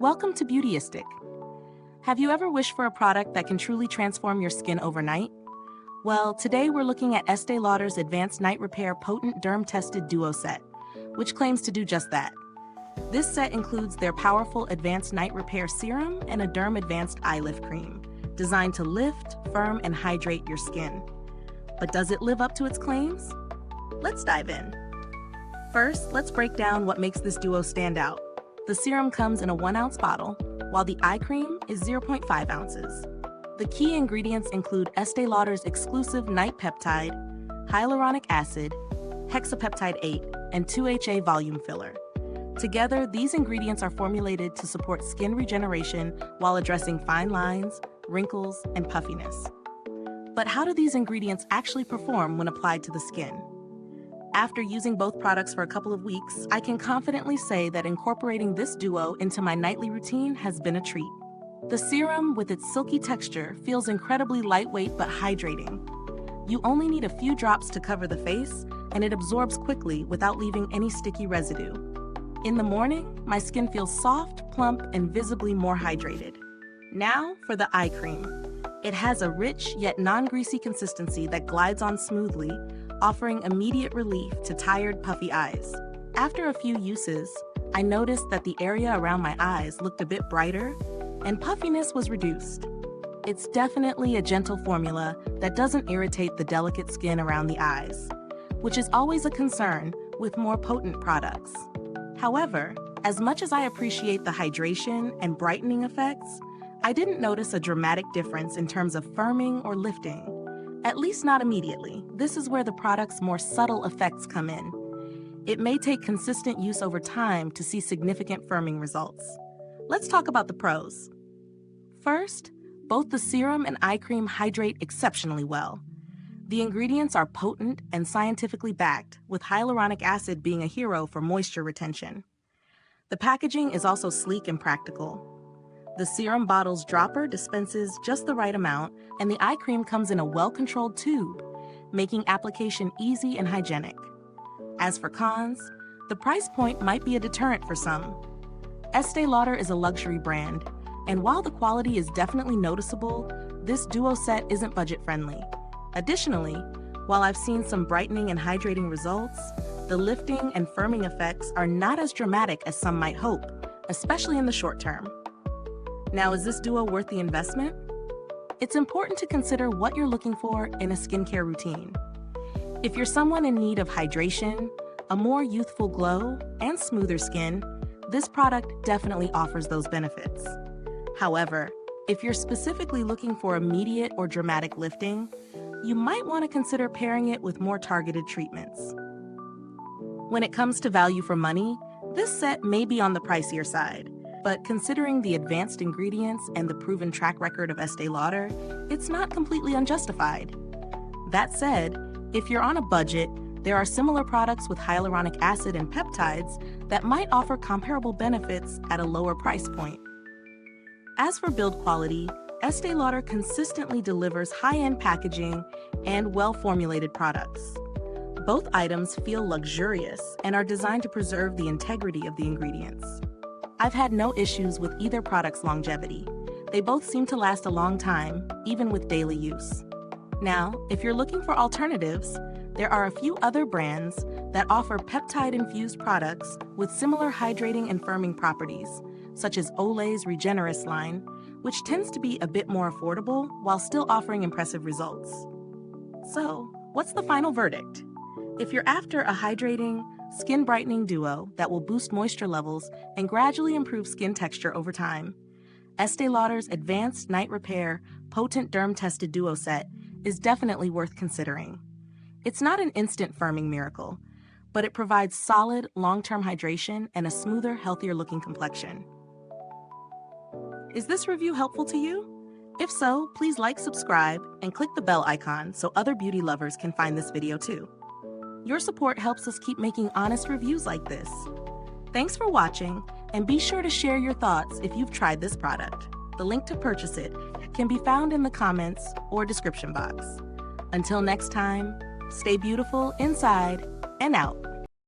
Welcome to Beautyistic. Have you ever wished for a product that can truly transform your skin overnight? Well, today we're looking at Estee Lauder's Advanced Night Repair Potent Derm-Tested Duo Set, which claims to do just that. This set includes their powerful Advanced Night Repair Serum and a Derm-Advanced Eye Lift Cream, designed to lift, firm, and hydrate your skin. But does it live up to its claims? Let's dive in. First, let's break down what makes this duo stand out. The serum comes in a 1-ounce bottle, while the eye cream is 0.5 ounces. The key ingredients include Estee Lauder's exclusive Night Peptide, Hyaluronic Acid, Hexapeptide 8, and 2HA volume filler. Together, these ingredients are formulated to support skin regeneration while addressing fine lines, wrinkles, and puffiness. But how do these ingredients actually perform when applied to the skin? After using both products for a couple of weeks, I can confidently say that incorporating this duo into my nightly routine has been a treat. The serum, with its silky texture, feels incredibly lightweight but hydrating. You only need a few drops to cover the face, and it absorbs quickly without leaving any sticky residue. In the morning, my skin feels soft, plump, and visibly more hydrated. Now for the eye cream. It has a rich yet non-greasy consistency that glides on smoothly, offering immediate relief to tired, puffy eyes. After a few uses, I noticed that the area around my eyes looked a bit brighter, and puffiness was reduced. It's definitely a gentle formula that doesn't irritate the delicate skin around the eyes, which is always a concern with more potent products. However, as much as I appreciate the hydration and brightening effects, I didn't notice a dramatic difference in terms of firming or lifting. At least not immediately. This is where the product's more subtle effects come in. It may take consistent use over time to see significant firming results. Let's talk about the pros. First, both the serum and eye cream hydrate exceptionally well. The ingredients are potent and scientifically backed, with hyaluronic acid being a hero for moisture retention. The packaging is also sleek and practical. The serum bottle's dropper dispenses just the right amount, and the eye cream comes in a well-controlled tube, making application easy and hygienic. As for cons, the price point might be a deterrent for some. Estee Lauder is a luxury brand, and while the quality is definitely noticeable, this duo set isn't budget-friendly. Additionally, while I've seen some brightening and hydrating results, the lifting and firming effects are not as dramatic as some might hope, especially in the short term. Now, is this duo worth the investment? It's important to consider what you're looking for in a skincare routine. If you're someone in need of hydration, a more youthful glow, and smoother skin, this product definitely offers those benefits. However, if you're specifically looking for immediate or dramatic lifting, you might want to consider pairing it with more targeted treatments. When it comes to value for money, this set may be on the pricier side. But considering the advanced ingredients and the proven track record of Estee Lauder, it's not completely unjustified. That said, if you're on a budget, there are similar products with hyaluronic acid and peptides that might offer comparable benefits at a lower price point. As for build quality, Estee Lauder consistently delivers high-end packaging and well-formulated products. Both items feel luxurious and are designed to preserve the integrity of the ingredients. I've had no issues with either product's longevity. They both seem to last a long time, even with daily use. Now, if you're looking for alternatives, there are a few other brands that offer peptide-infused products with similar hydrating and firming properties, such as Olay's Regenerist line, which tends to be a bit more affordable while still offering impressive results. So, what's the final verdict? If you're after a hydrating, skin-brightening duo that will boost moisture levels and gradually improve skin texture over time, Estee Lauder's Advanced Night Repair Potent Derm-Tested Duo Set is definitely worth considering. It's not an instant firming miracle, but it provides solid, long-term hydration and a smoother, healthier-looking complexion. Is this review helpful to you? If so, please like, subscribe, and click the bell icon so other beauty lovers can find this video too. Your support helps us keep making honest reviews like this. Thanks for watching, and be sure to share your thoughts if you've tried this product. The link to purchase it can be found in the comments or description box. Until next time, stay beautiful inside and out.